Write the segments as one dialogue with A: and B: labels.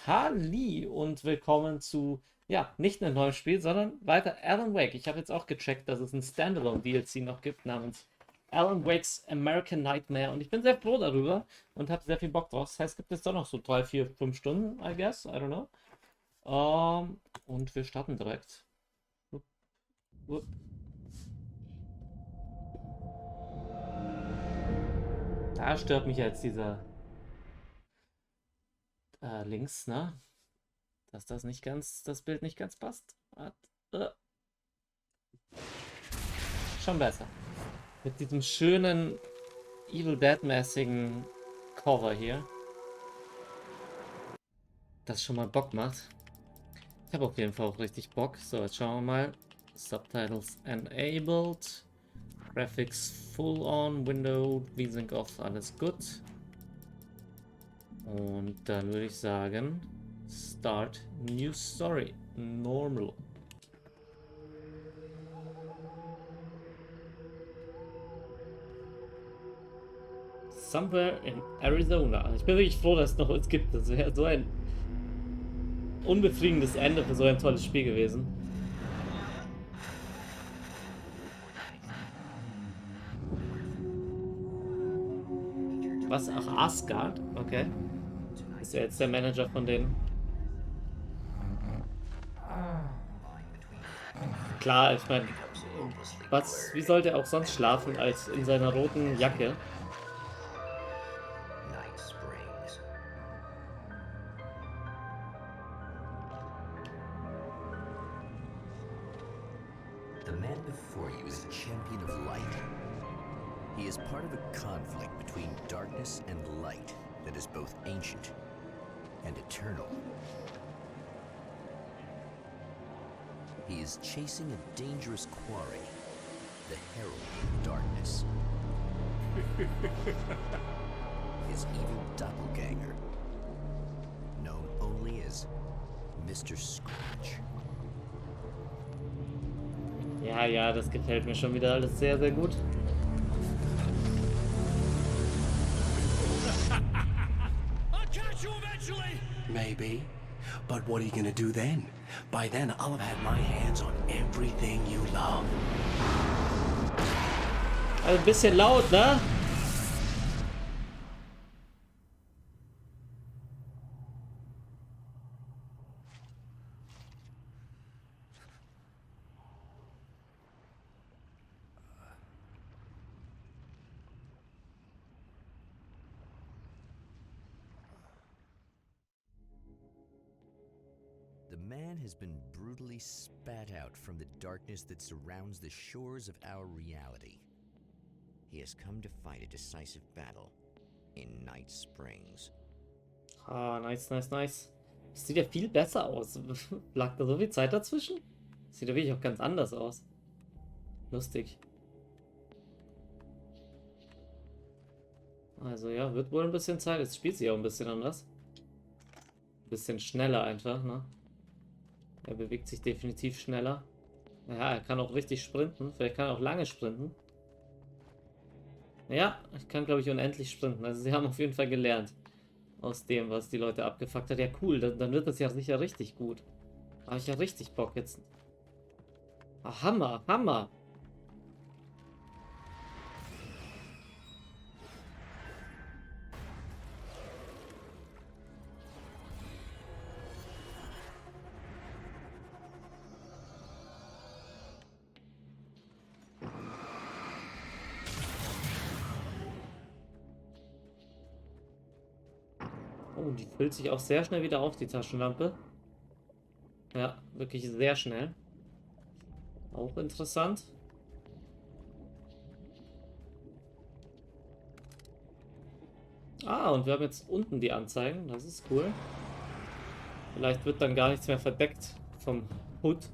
A: Halli und willkommen zu, ja, nicht einem neuen Spiel, sondern weiter Alan Wake. Ich habe jetzt auch gecheckt, dass es ein Standalone DLC noch gibt namens Alan Wake's American Nightmare und ich bin sehr froh darüber und habe sehr viel Bock drauf. Das heißt, es gibt jetzt doch noch so 3, 4, 5 Stunden, I guess, I don't know. Und wir starten direkt. Wupp, wupp. Da stört mich jetzt dieser links, ne? Dass das Bild nicht ganz passt. Äh, Schon besser. Mit diesem schönen Evil Dead-mäßigen Cover hier, das schon mal Bock macht. Ich habe auf jeden Fall auch richtig Bock. So, jetzt schauen wir mal. Subtitles enabled. Graphics full on. Window, VSync off, alles gut. Und dann würde ich sagen, Start New Story. Normal. Somewhere in Arizona. Ich bin wirklich froh, dass es noch uns gibt. Das wäre so ein unbefriedigendes Ende für so ein tolles Spiel gewesen. Was? Ach, Asgard? Okay. Ist ja jetzt der Manager von denen. Klar, ich meine, wie sollte er auch sonst schlafen als in seiner roten Jacke?
B: Night Springs. The man before you is a champion of light. He is part of a conflict between darkness and light that is both ancient and eternal. He is chasing a dangerous quarry, the Herald of Darkness. His evil doppelganger, known only as Mr. Scratch.
A: Ja, ja, das gefällt mir schon wieder alles sehr, sehr gut.
C: I'll catch you eventually!
D: Maybe. But what are you gonna do then? By then, I'll have had my hands on everything you love.
A: Also ein bisschen laut, ne?
B: The man has been brutally spat out from the darkness that surrounds the shores of our reality. He has come to fight a decisive battle in Night Springs.
A: Ah, nice, nice, nice. Das sieht ja viel besser aus. Lag da so viel Zeit dazwischen? Sieht ja wirklich auch ganz anders aus. Lustig. Also ja, wird wohl ein bisschen Zeit. Jetzt spielt sie auch ein bisschen anders. Ein bisschen schneller einfach, ne? Er bewegt sich definitiv schneller. Ja, er kann auch richtig sprinten. Vielleicht kann er auch lange sprinten. Ja, ich kann, glaube ich, unendlich sprinten. Also sie haben auf jeden Fall gelernt. Aus dem, was die Leute abgefuckt hat. Ja, cool. Dann wird das ja sicher richtig gut. Da habe ich ja richtig Bock jetzt. Ah, Hammer, Hammer. Oh, die füllt sich auch sehr schnell wieder auf, die Taschenlampe. Ja, wirklich sehr schnell. Auch interessant. Ah, und wir haben jetzt unten die Anzeigen. Das ist cool. Vielleicht wird dann gar nichts mehr verdeckt vom Hut.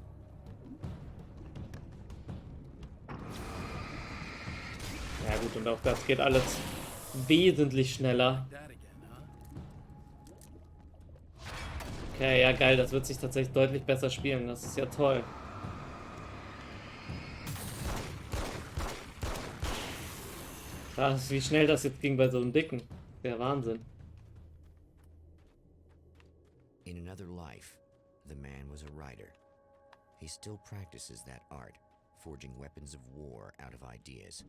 A: Ja gut, und auch das geht alles wesentlich schneller. Okay, ja geil, das wird sich tatsächlich deutlich besser spielen. Das ist ja toll. Krass, wie schnell das jetzt ging bei so einem Dicken. Der Wahnsinn.
B: In another life, the man was a writer. He still practices that art, forging weapons of war out of ideas.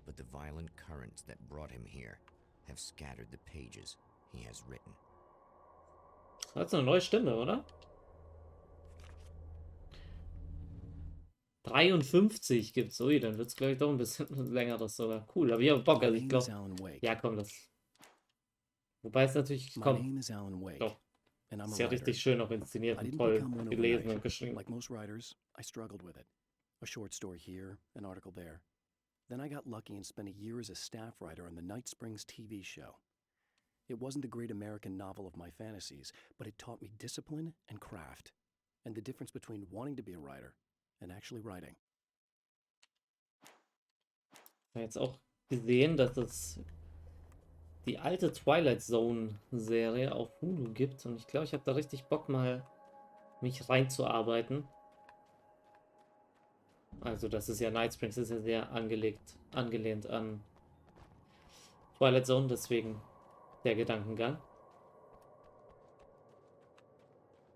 B: But the violent currents that brought him here have scattered the pages he has written.
A: Das ist eine neue Stimme, oder? 53 gibt's. Ui, dann wird's, glaube ich, doch ein bisschen länger, das sogar. Cool, aber ich habe Bock,
D: My
A: also ich
D: name is
A: glaube.
D: Alan Wake.
A: Ja, komm, das. Wobei es natürlich.
D: My
A: Komm,
D: name is Alan Wake.
A: doch.
D: And I'm
A: Ist
D: a
A: ja
D: writer.
A: richtig schön auch inszeniert
D: I
A: und
D: didn't
A: toll
D: become one
A: gelesen
D: overnight.
A: und geschrieben.
D: Like most writers, I struggled with it. A short story here, an article there. Then I got lucky and spent a year as a staff writer on the Night Springs TV show. It wasn't the great American novel of my fantasies, but it taught me discipline and craft, and the difference between wanting to be a writer and actually writing.
A: Ich habe jetzt auch gesehen, dass es die alte Twilight Zone Serie auf Hulu gibt und ich glaube, ich habe da richtig Bock mal mich reinzuarbeiten. Also das ist ja Night Springs, ist ja sehr angelehnt an Twilight Zone, deswegen der Gedankengang.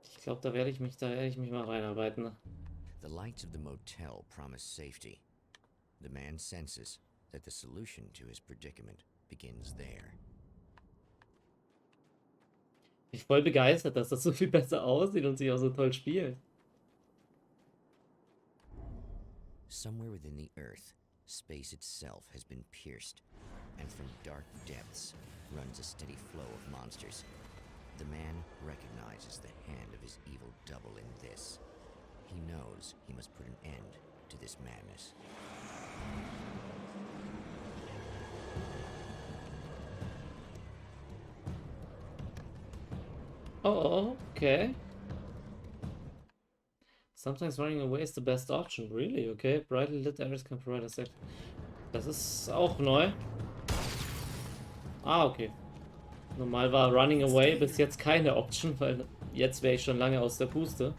A: Ich glaube, da werde ich mich mal reinarbeiten.
B: The lights of the motel promise safety. The man senses that the solution to his predicament begins there.
A: Ich bin voll begeistert, dass das so viel besser aussieht und sich auch so toll spielt.
B: Somewhere within the earth, space itself has been pierced, and from dark depths runs a steady flow of monsters. The man recognizes the hand of his evil double in this. He knows he must put an end to this madness.
A: Oh, okay. Sometimes running away is the best option. Really? Okay. Brightly lit areas can provide a safe. Das ist auch neu. Ah, okay. Normal war Running Away bis jetzt keine Option, weil jetzt wäre ich schon lange aus der Puste.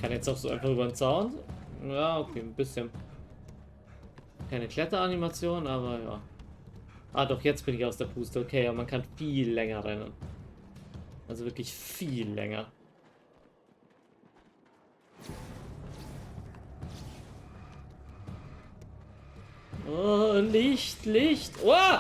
A: Kann jetzt auch so einfach über den Zaun. Ja, okay, ein bisschen. Keine Kletteranimation, aber ja. Ah, doch, jetzt bin ich aus der Puste. Okay, ja, man kann viel länger rennen. Also wirklich viel länger. Oh, Licht, Licht. Oh!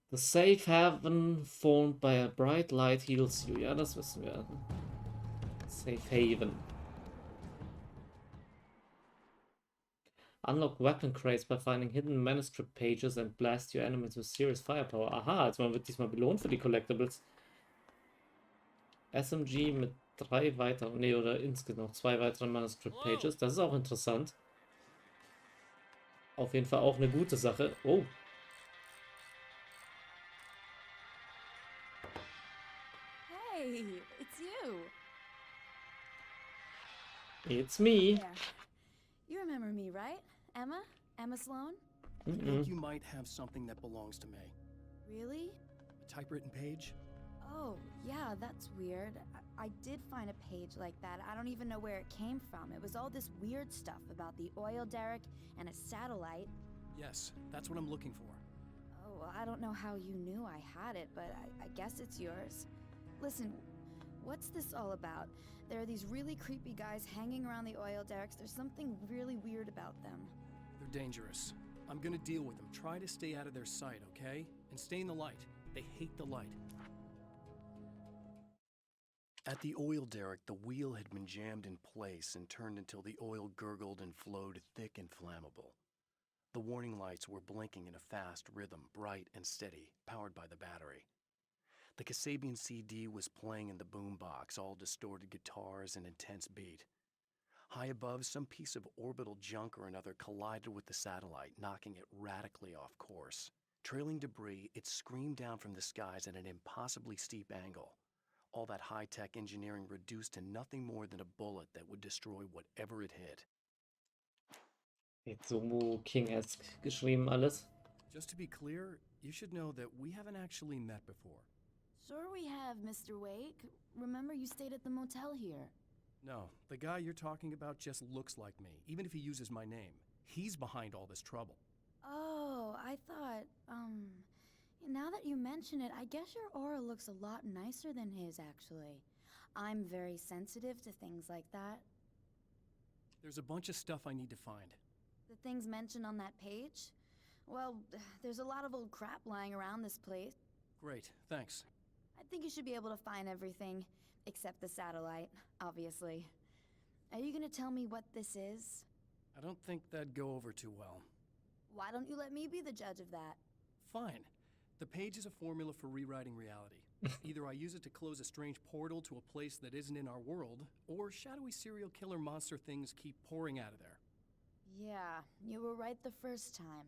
A: The safe haven formed by a bright light heals you. Ja, das wissen wir. Safe haven. Unlock weapon crates by finding hidden manuscript pages and blast your enemies with serious firepower. Aha, also man wird diesmal belohnt für die Collectibles. SMG mit 3 weiteren, nee, oder insgesamt 2 weiteren Manuscript Pages. Das ist auch interessant. Auf jeden Fall auch eine gute Sache. Oh.
E: Hey, it's you.
A: It's me.
E: Yeah. You remember me, right? Emma? Emma Sloan?
D: I think you might have something that belongs to me.
E: Really?
D: A typewritten page?
E: Oh, yeah, that's weird. I did find a page like that. I don't even know where it came from. It was all this weird stuff about the oil derrick and a satellite.
D: Yes, that's what I'm looking for.
E: Oh, well, I don't know how you knew I had it, but I guess it's yours. Listen, what's this all about? There are these really creepy guys hanging around the oil derricks. There's something really weird about them.
D: They're dangerous. I'm gonna deal with them. Try to stay out of their sight, okay? And stay in the light. They hate the light. At the oil derrick, the wheel had been jammed in place and turned until the oil gurgled and flowed thick and flammable. The warning lights were blinking in a fast rhythm, bright and steady, powered by the battery. The Kasabian CD was playing in the boombox, all distorted guitars and intense beat. High above, some piece of orbital junk or another collided with the satellite, knocking it radically off course. Trailing debris, it screamed down from the skies at an impossibly steep angle. All that high-tech engineering reduced to nothing more than a bullet that would destroy whatever it hit.
A: Jetzt so King-esque geschrieben alles.
D: Just to be clear, you should know that we haven't actually met before.
E: Sure we have, Mr. Wake. Remember you stayed at the motel here.
D: No, the guy you're talking about just looks like me, even if he uses my name. He's behind all this trouble.
E: Oh, I thought, now that you mention it, I guess your aura looks a lot nicer than his, actually. I'm very sensitive to things like that.
D: There's a bunch of stuff I need to find.
E: The things mentioned on that page? Well, there's a lot of old crap lying around this place.
D: Great, thanks.
E: I think you should be able to find everything, except the satellite, obviously. Are you gonna tell me what this is?
D: I don't think that'd go over too well.
E: Why don't you let me be the judge of that?
D: Fine. The page is a formula for rewriting reality. Either I use it to close a strange portal to a place that isn't in our world, or shadowy serial killer monster things keep pouring out of there.
E: Yeah, you were right the first time.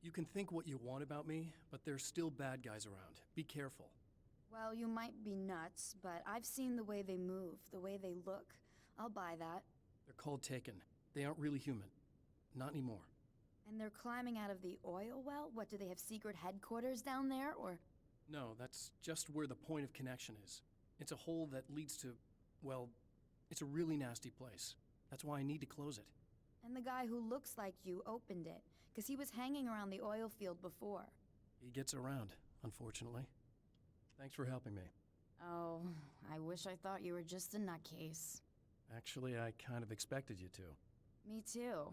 D: You can think what you want about me, but there's still bad guys around. Be careful.
E: Well, you might be nuts, but I've seen the way they move, the way they look. I'll buy that.
D: They're called Taken. They aren't really human. Not anymore.
E: And they're climbing out of the oil well? What, do they have secret headquarters down there, or...?
D: No, that's just where the point of connection is. It's a hole that leads to, well, it's a really nasty place. That's why I need to close it.
E: And the guy who looks like you opened it, because he was hanging around the oil field before.
D: He gets around, unfortunately. Thanks for helping me.
E: Oh, I wish I thought you were just a nutcase.
D: Actually, I kind of expected you to.
E: Me too.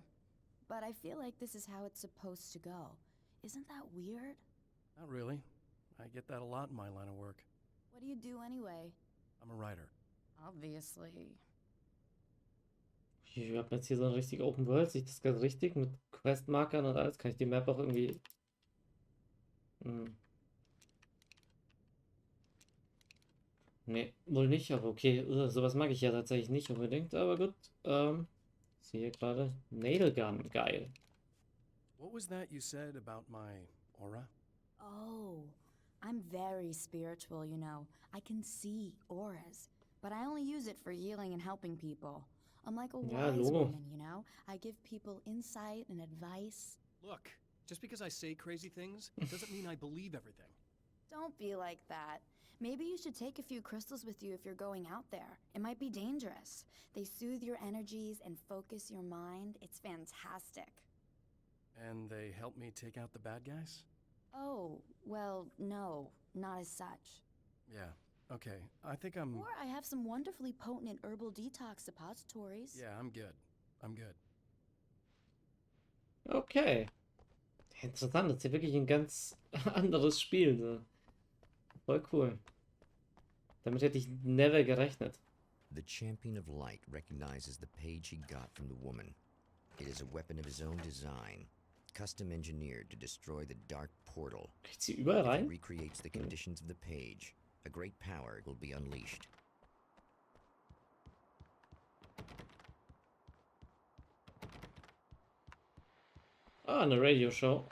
E: But I feel like this is how it's supposed to go. Isn't that weird?
D: Not really. I get that a lot in my line of work.
E: What do you do anyway?
D: I'm a writer.
E: Obviously.
A: Ich habe jetzt hier so eine richtige Open World, sehe ich das ganz richtig mit Questmarkern und alles? Kann ich die Map auch irgendwie... Nee, wohl nicht, aber okay, sowas mag ich ja tatsächlich nicht unbedingt, aber gut. Sehe hier gerade Nailgun, geil.
D: What was that you said about my aura?
E: Oh, I'm very spiritual, you know. I can see auras, but I only use it for healing and helping people. I'm like a
A: Ja,
E: wise
A: Logo.
E: woman, you know? I give people insight and advice.
D: Look, just because I say crazy things doesn't mean I believe everything.
E: Don't be like that. Maybe you should take a few crystals with you if you're going out there. It might be dangerous. They soothe your energies and focus your mind. It's fantastic.
D: And they help me take out the bad guys?
E: Oh, well, no, not as such.
D: Yeah, okay. I think I'm...
E: Or I have some wonderfully potent herbal detox suppositories.
D: Yeah, I'm good. I'm good.
A: Okay. Interessant, das ist ja wirklich ein ganz anderes Spiel. So. Voll cool. Damit hätte ich never gerechnet.
B: The Champion of Light recognizes the page he got from the woman. It is a weapon of his own design, custom engineered to destroy the dark portal.
A: Kriegt sie überall
B: If it
A: rein?
B: recreates the conditions of the page, a great power will be unleashed.
A: Ah, eine Radio Show.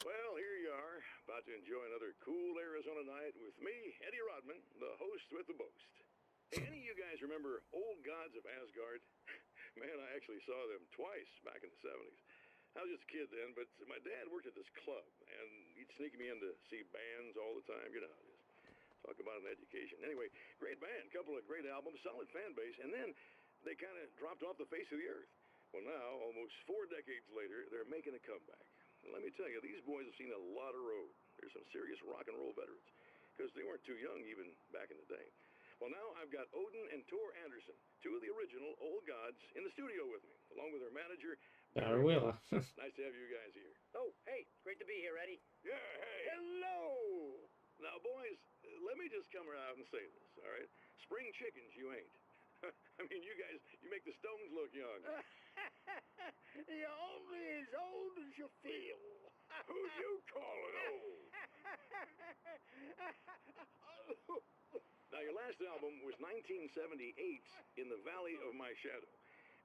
F: Well, here you are, about to enjoy another cool Arizona night with me, Eddie Rodman, the host with the boast. Hey, any of you guys remember Old Gods of Asgard? Man, I actually saw them twice back in the 70s. I was just a kid then, but my dad worked at this club, and he'd sneak me in to see bands all the time. You know, just talk about an education. Anyway, great band, couple of great albums, solid fan base, and then they kind of dropped off the face of the earth. Well, now, almost 4 decades later, they're making a comeback. And let me tell you, these boys have seen a lot of road. They're some serious rock and roll veterans, because they weren't too young even back in the day. Well, now I've got Odin and Tor Anderson, two of the original Old Gods, in the studio with me, along with their manager,
A: Barry Wheeler.
F: Nice to have you guys here.
G: Oh, hey, great to be here, Eddie.
F: Yeah, hey. Hello! Now, boys, let me just come out and say this, all right? Spring chickens, you ain't. I mean, you guys, you make the Stones look young.
G: You're only as old as you feel.
F: Who you calling old? Now, your last album was 1978, In the Valley of My Shadow.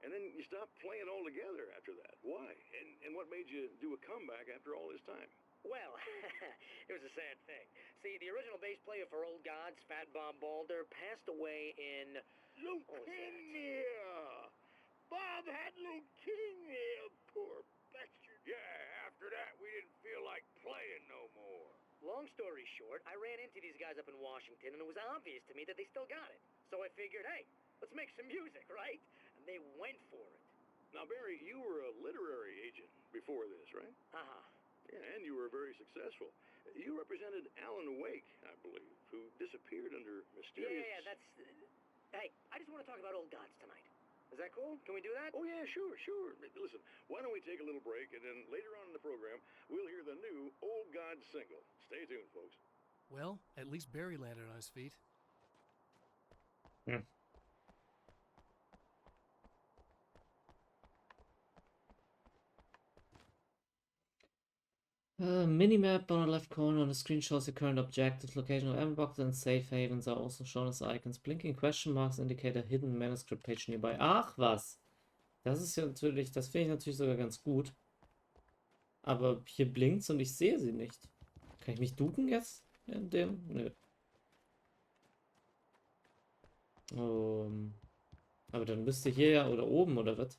F: And then you stopped playing altogether after that. Why? And what made you do a comeback after all this time?
G: Well, it was a sad thing. See, the original bass player for Old Gods, Fat Bob Balder, passed away in...
F: Leukemia!
G: Bob had leukemia, poor bastard.
F: Yeah, after that, we didn't feel like playing no more.
G: Long story short, I ran into these guys up in Washington, and it was obvious to me that they still got it. So I figured, hey, Let's make some music, right? And they went for it.
F: Now, Barry, you were a literary agent before this, right?
G: Uh-huh.
F: Yeah, and you were very successful. You represented Alan Wake, I believe, who disappeared under mysterious...
G: Yeah, that's... Hey, I just want to talk about Old Gods tonight. Is that cool? Can we do that?
F: Oh, yeah, sure. Listen, why don't we take a little break, and then later on in the program, we'll hear the new Old Gods single. Stay tuned, folks.
D: Well, at least Barry landed on his feet.
A: Minimap on the left corner on the screen shows the current objectives. Location of ammo boxes and safe havens are also shown as icons. Blinking question marks indicate a hidden manuscript page nearby. Ach was! Das ist ja natürlich, das finde ich natürlich sogar ganz gut. Aber hier blinkt's und ich sehe sie nicht. Kann ich mich ducken jetzt? In dem? Nö. Aber dann müsste hier ja, oder oben, oder was?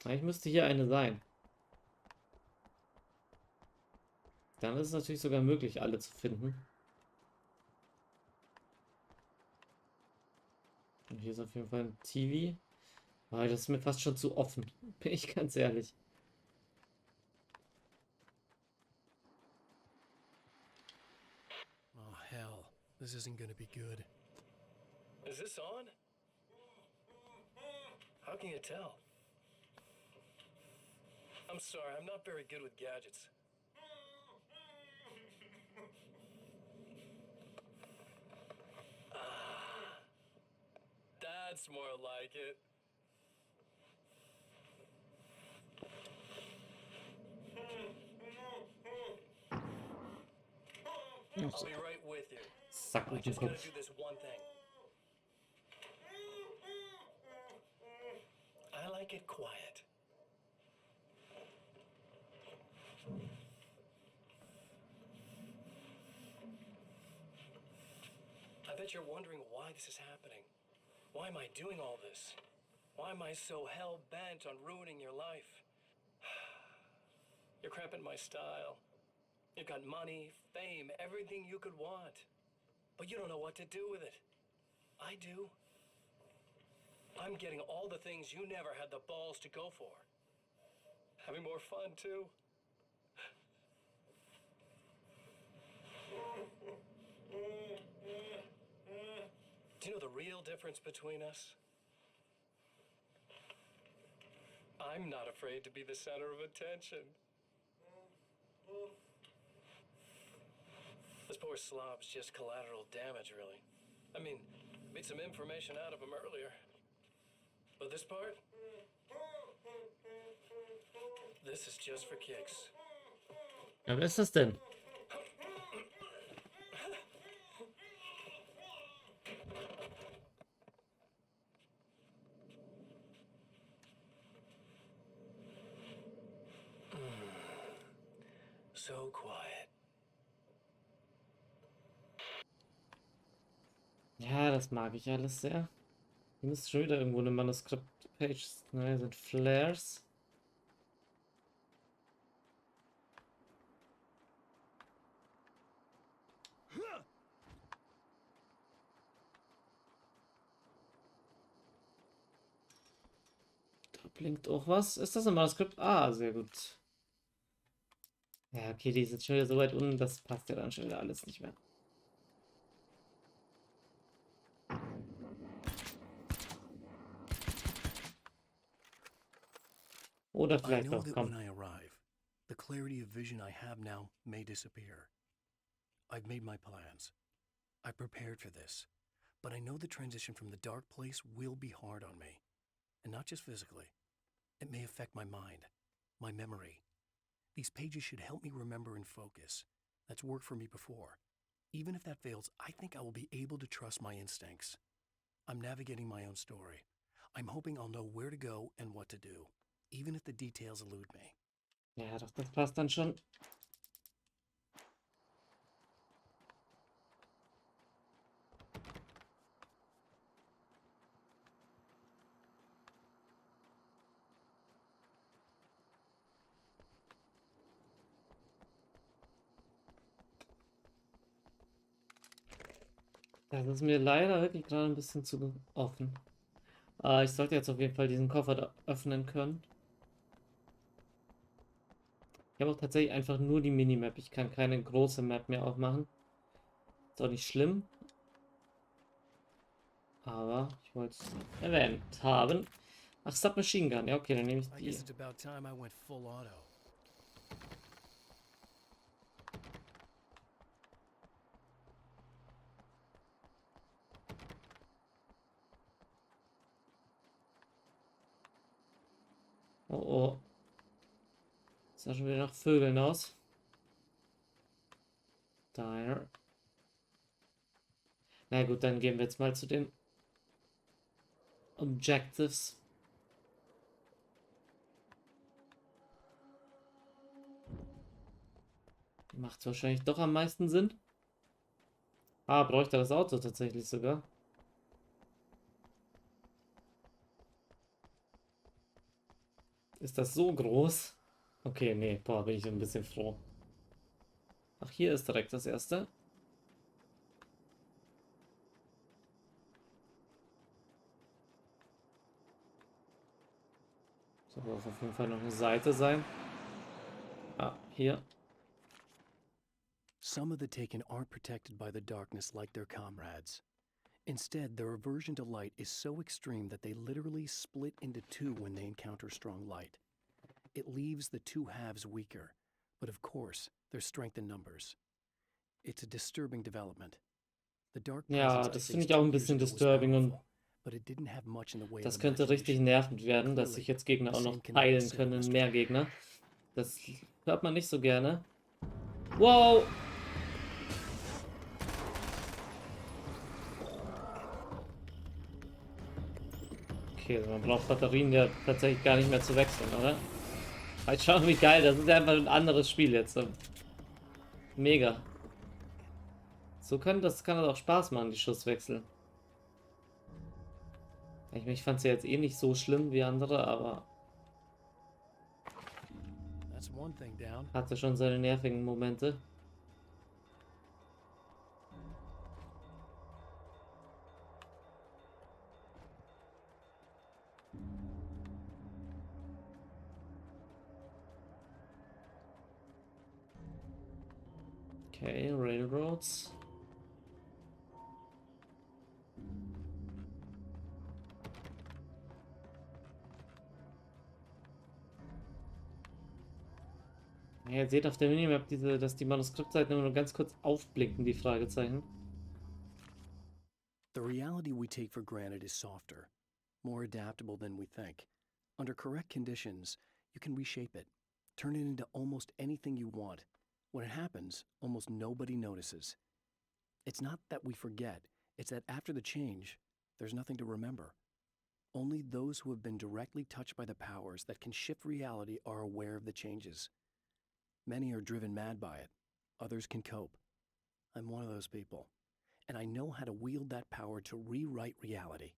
A: Eigentlich müsste hier eine sein. Dann ist es natürlich sogar möglich, alle zu finden. Und hier ist auf jeden Fall ein TV. Aber das ist mir fast schon zu offen. Bin ich ganz ehrlich.
D: Oh, hell. This isn't gonna be good.
H: Is this on? How can you tell? I'm sorry, I'm not very good with gadgets. That's more like it. I'll be right with you.
A: Sack
H: I
A: mit dem
H: just gotta
A: Kopf.
H: do this one thing. I like it quiet. I bet you're wondering why this is happening. Why am I doing all this? Why am I so hell-bent on ruining your life? You're cramping my style. You've got money, fame, everything you could want. But you don't know what to do with it. I do. I'm getting all the things you never had the balls to go for. Having more fun, too. Do you know the real difference between us? I'm not afraid to be the center of attention. This poor slob's just collateral damage, really. I mean, beat some information out of him earlier. But this part? This is just for kicks.
A: Ja, wer ist das denn?
H: So quiet.
A: Ja, das mag ich alles sehr. Hier ist schon wieder irgendwo eine Manuskript-Page. Nein, sind Flares. Da blinkt auch was. Ist das ein Manuskript? Ah, sehr gut. Ja, okay, die sind schon wieder so weit unten, das passt ja dann schon wieder alles nicht mehr. Oder
D: I
A: vielleicht
D: know
A: doch,
D: that
A: komm.
D: when I arrive, the clarity of vision I have now may disappear. I've made my plans. I prepared for this. But I know the transition from the dark place will be hard on me. And not just physically. It may affect my mind, my memory. These pages should help me remember and focus. That's worked for me before. Even if that fails, I think I will be able to trust my instincts. I'm navigating my own story. I'm hoping I'll know where to go and what to do, even if the details elude me.
A: Ja, doch, das passt dann schon. Das ist mir leider wirklich gerade ein bisschen zu offen. Ich sollte jetzt auf jeden Fall diesen Koffer da öffnen können. Ich habe auch tatsächlich einfach nur die Minimap. Ich kann keine große Map mehr aufmachen. Ist auch nicht schlimm. Aber ich wollte es erwähnt haben. Ach, Submachine Gun. Ja, okay, dann nehme ich
D: I
A: die.
D: guess it's about time I went full auto.
A: Oh, oh. Sah schon wieder nach Vögeln aus. Daher. Na gut, dann gehen wir jetzt mal zu den Objectives. Macht wahrscheinlich doch am meisten Sinn. Ah, bräuchte das Auto tatsächlich sogar. Ist das so groß? Okay, nee, boah, bin ich ein bisschen froh. Ach, hier ist direkt das erste. Soll auf jeden Fall noch eine Seite sein. Ah, hier.
D: Some of the Taken aren't protected by the darkness like their comrades. Instead, their aversion to light is so extreme that they literally split into two when they encounter strong light. It leaves the two halves weaker, but of course, there's strength in numbers. It's a disturbing development. The dark
A: Ja,
D: presence I
A: das finde
D: faced
A: ich auch
D: 2
A: ein
D: years
A: bisschen
D: ago was
A: disturbing und
D: powerful, but it didn't have much in the way of
A: das könnte richtig
D: imagination.
A: nervend werden, dass sich jetzt Gegner auch noch heilen können, mehr Gegner. Das hört man nicht so gerne. Wow! Okay, man braucht Batterien ja tatsächlich gar nicht mehr zu wechseln, oder? Halt schauen, wie geil, das ist ja einfach ein anderes Spiel jetzt. Mega. So kann das auch Spaß machen, die Schusswechsel. Ich fand es ja jetzt eh nicht so schlimm wie andere, aber
D: That's one thing down.
A: hatte schon seine nervigen Momente. Okay, Railroads. Ja, ihr seht auf der Minimap, dass die Manuskriptseiten immer nur ganz kurz aufblinken, die Fragezeichen.
D: The reality we take for granted is softer, more adaptable than we think. Under correct conditions, you can reshape it, turn it into almost anything you want. When it happens, almost nobody notices. It's not that we forget, it's that after the change, there's nothing to remember. Only those who have been directly touched by the powers that can shift reality are aware of the changes. Many are driven mad by it, others can cope. I'm one of those people, and I know how to wield that power to rewrite reality.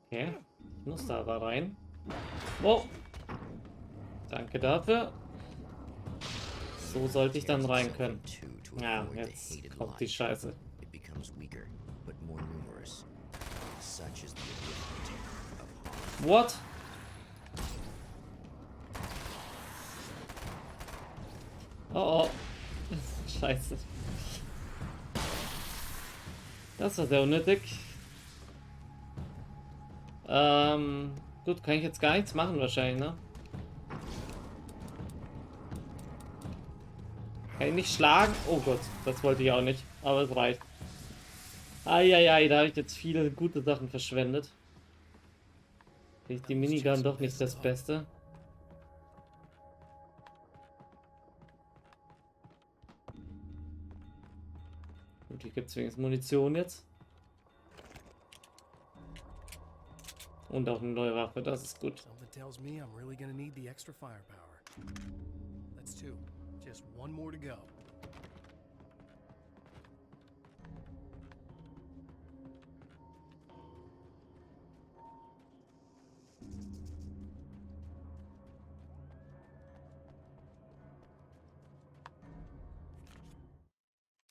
A: Okay, ich muss da aber rein. Oh! Danke dafür. So sollte ich dann rein können. Ja, jetzt kommt die Scheiße.
B: It becomes weaker, but more numerous. Such is the arithmetic of harm.
A: What? Oh, oh. Scheiße. Das war sehr unnötig. Gut, kann ich jetzt gar nichts machen wahrscheinlich, ne? Kann ich nicht schlagen? Oh Gott, das wollte ich auch nicht. Aber es reicht. Eieiei, da habe ich jetzt viele gute Sachen verschwendet. Finde ich die Minigun doch nicht das Beste. Gut, hier gibt es wenigstens Munition jetzt. Und auch eine neue Waffe, das ist gut.
D: Something tells me I'm really gonna need the extra firepower. That's 2. Just one more to go.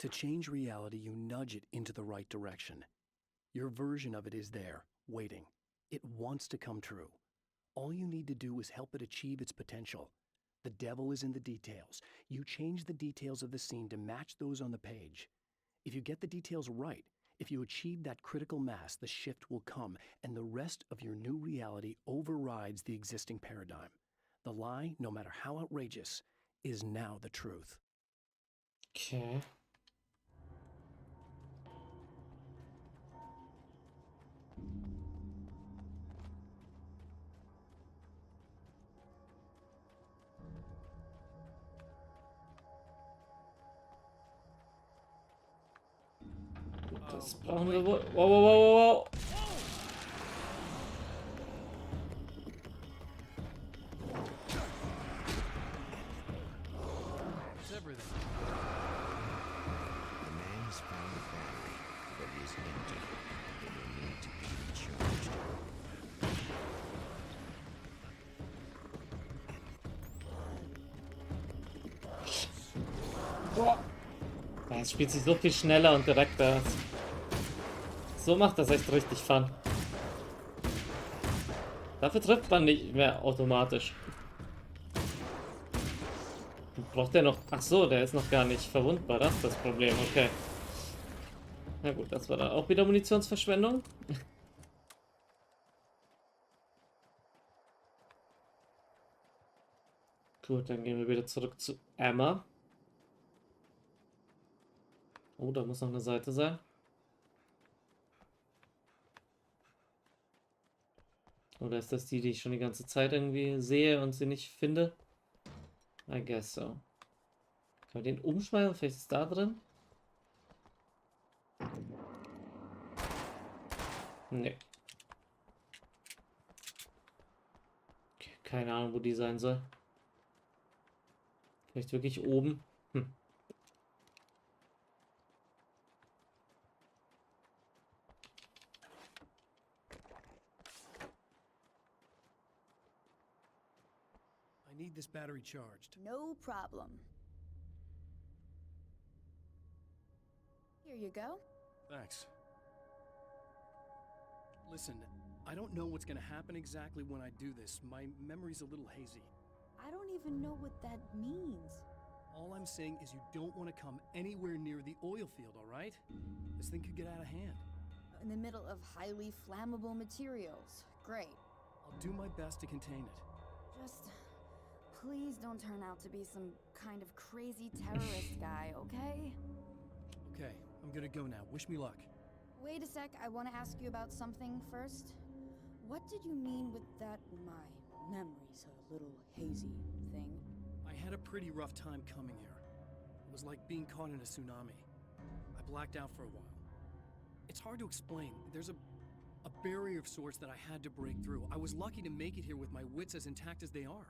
D: To change reality, you nudge it into the right direction. Your version of it is there, waiting. It wants to come true. All you need to do is help it achieve its potential. The devil is in the details. You change the details of the scene to match those on the page. If you get the details right, if you achieve that critical mass, the shift will come, and the rest of your new reality overrides the existing paradigm. The lie, no matter how outrageous, is now the truth.
A: Okay. Das brauchen wir wohl. Wow, wow, wow, wow.
D: It's everything.
B: The man has found the battery, but it is empty. It will need to be recharged.
A: Boah. Es spielt sich so viel schneller und direkter. So macht das echt richtig Fun. Dafür trifft man nicht mehr automatisch. Braucht der noch... Ach so, der ist noch gar nicht verwundbar. Das ist das Problem, okay. Na gut, das war dann auch wieder Munitionsverschwendung. Gut, dann gehen wir wieder zurück zu Emma. Oh, da muss noch eine Seite sein. Oder ist das die, die ich schon die ganze Zeit irgendwie sehe und sie nicht finde? I guess so. Kann man den umschmeißen? Vielleicht ist da drin? Nee. Okay, keine Ahnung, wo die sein soll. Vielleicht wirklich oben.
D: I need this battery charged.
E: No problem. Here you go.
D: Thanks. Listen, I don't know what's gonna happen exactly when I do this. My memory's a little hazy.
E: I don't even know what that means.
D: All I'm saying is you don't want to come anywhere near the oil field, all right? This thing could get out of hand.
E: In the middle of highly flammable materials. Great.
D: I'll do my best to contain it.
E: Just please don't turn out to be some kind of crazy terrorist guy, okay?
D: Okay, I'm gonna go now. Wish me luck.
E: Wait a sec, I want to ask you about something first. What did you mean with that my memory's a little hazy thing?
D: I had a pretty rough time coming here. It was like being caught in a tsunami. I blacked out for a while. It's hard to explain. There's a barrier of sorts that I had to break through. I was lucky to make it here with my wits as intact as they are.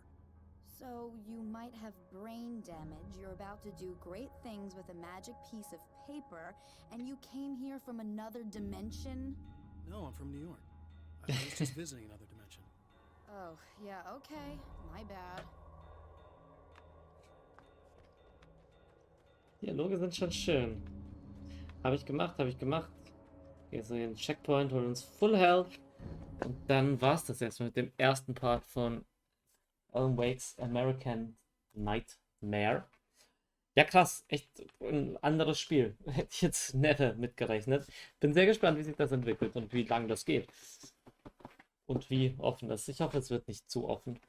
E: So you might have brain damage, you're about to do great things with a magic piece of paper, and you came here from another dimension?
D: No, I'm from New York. I was just visiting another dimension.
E: Oh, yeah, okay. My bad.
A: Dialoge sind schon schön. Habe ich gemacht, habe ich gemacht. Gehen so in den Checkpoint, holen uns Full Health. Und dann war es das erstmal mit dem ersten Part von Alan Wake's American Nightmare. Ja, krass. Echt ein anderes Spiel. Hätte ich jetzt never mitgerechnet. Bin sehr gespannt, wie sich das entwickelt und wie lang das geht. Und wie offen das ist. Ich hoffe, es wird nicht zu offen.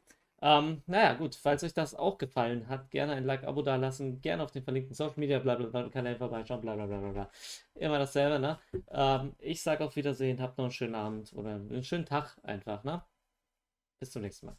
A: Naja, gut. Falls euch das auch gefallen hat, gerne ein Like, Abo da lassen. Gerne auf den verlinkten Social Media, blablabla, Kanälen vorbeischauen, blablabla. Immer dasselbe, ne? Ich sage auf Wiedersehen. Habt noch einen schönen Abend oder einen schönen Tag einfach, ne? Bis zum nächsten Mal.